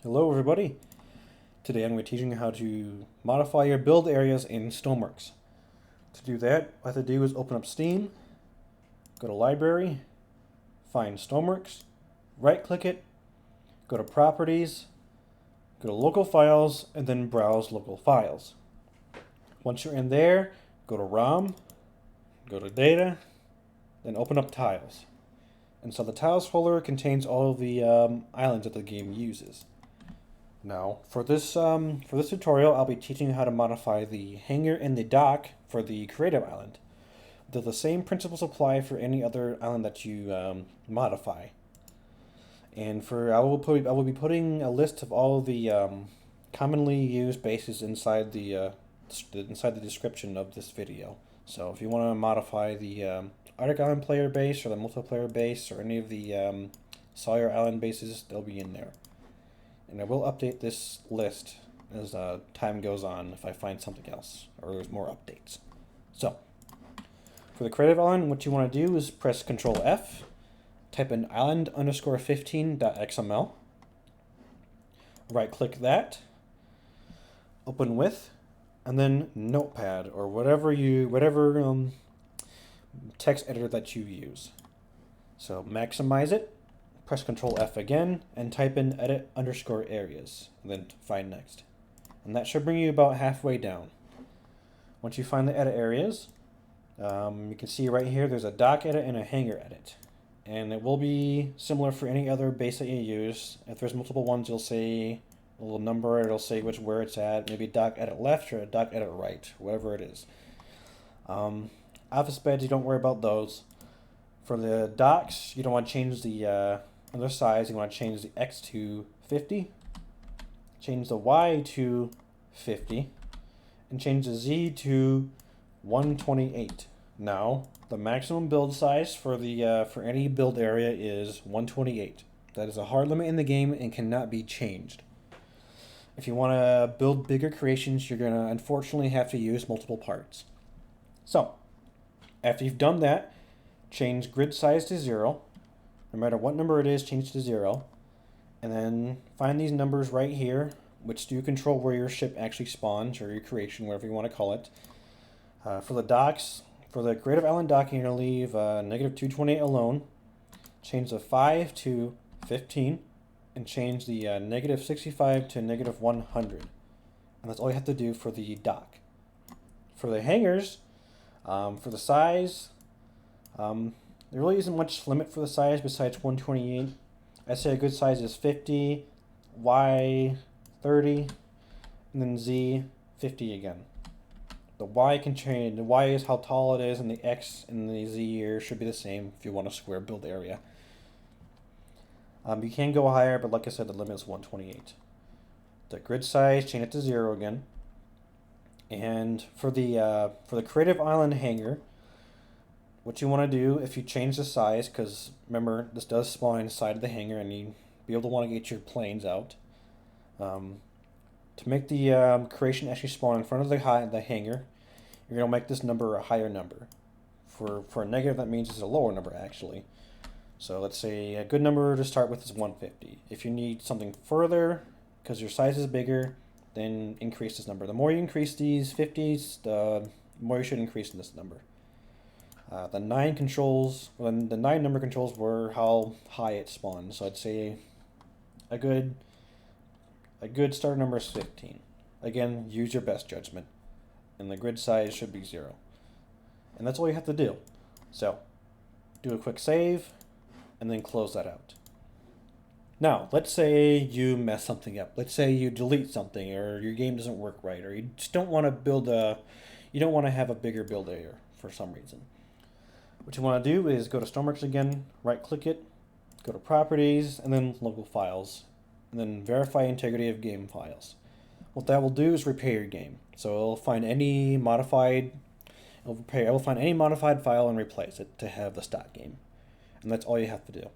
Hello everybody. Today I'm going to be teaching you how to modify your build areas in Stormworks. To do that, what I have to do is open up Steam, go to Library, find Stormworks, right click it, go to Properties, go to Local Files, and then browse Local Files. Once you're in there, go to ROM, go to Data, then open up Tiles. And so the Tiles folder contains all of the islands that the game uses. Now, for this tutorial, I'll be teaching you how to modify the hangar and the dock for the creative island. Though the same principles apply for any other island that you modify. And I will be putting a list of all of the commonly used bases inside the description of this video. So if you want to modify the Arctic Island player base or the multiplayer base or any of the Sawyer Island bases, they'll be in there. And I will update this list as time goes on if I find something else or there's more updates. So, for the creative island, what you want to do is press Control F, type in island_15.xml, right click that, open with, and then Notepad or whatever text editor that you use. So maximize it. Press Control F again and type in edit_areas, and then find next. And that should bring you about halfway down. Once you find the edit areas, you can see right here there's a dock edit and a hangar edit. And it will be similar for any other base that you use. If there's multiple ones, you'll see a little number, it'll say where it's at, maybe dock edit left or dock edit right, whatever it is. Office beds, you don't worry about those. For the docks, you don't want to change the other size. You want to change the X to 50, change the Y to 50, and change the Z to 128. Now, the maximum build size for any build area is 128. That is a hard limit in the game and cannot be changed. If you want to build bigger creations, you're going to unfortunately have to use multiple parts. So, after you've done that, change grid size to 0. No matter what number it is, change to 0. And then find these numbers right here, which do control where your ship actually spawns, or your creation, whatever you want to call it. For the docks, for the Creative Island docking, you're going to leave -228 alone. Change the 5 to 15. And change the -65 to -100. And that's all you have to do for the dock. For the hangars, for the size, there really isn't much limit for the size besides 128. I'd say a good size is 50, Y 30, and then Z 50 again. The Y can change. The Y is how tall it is, and the X and the Z here should be the same if you want a square build area. You can go higher, but like I said, the limit is 128. The grid size, change it to 0 again. And for the Creative Island hangar, what you want to do if you change the size, because remember this does spawn inside of the hangar and you be able to want to get your planes out. To make the creation actually spawn in front of the hangar, you're going to make this number a higher number. For a negative, that means it's a lower number actually. So let's say a good number to start with is 150. If you need something further, because your size is bigger, then increase this number. The more you increase these 50s, the more you should increase this number. The 9 number controls were how high it spawns. So I'd say a good start number is 15. Again, use your best judgment. And the grid size should be 0. And that's all you have to do. So, do a quick save, and then close that out. Now, let's say you mess something up. Let's say you delete something, or your game doesn't work right, or you just don't want to you don't want to have a bigger build area for some reason. What you want to do is go to Stormworks again, right click it, go to Properties, and then Local Files, and then Verify Integrity of Game Files. What that will do is repair your game. So it'll find any modified file and replace it to have the stock game. And that's all you have to do.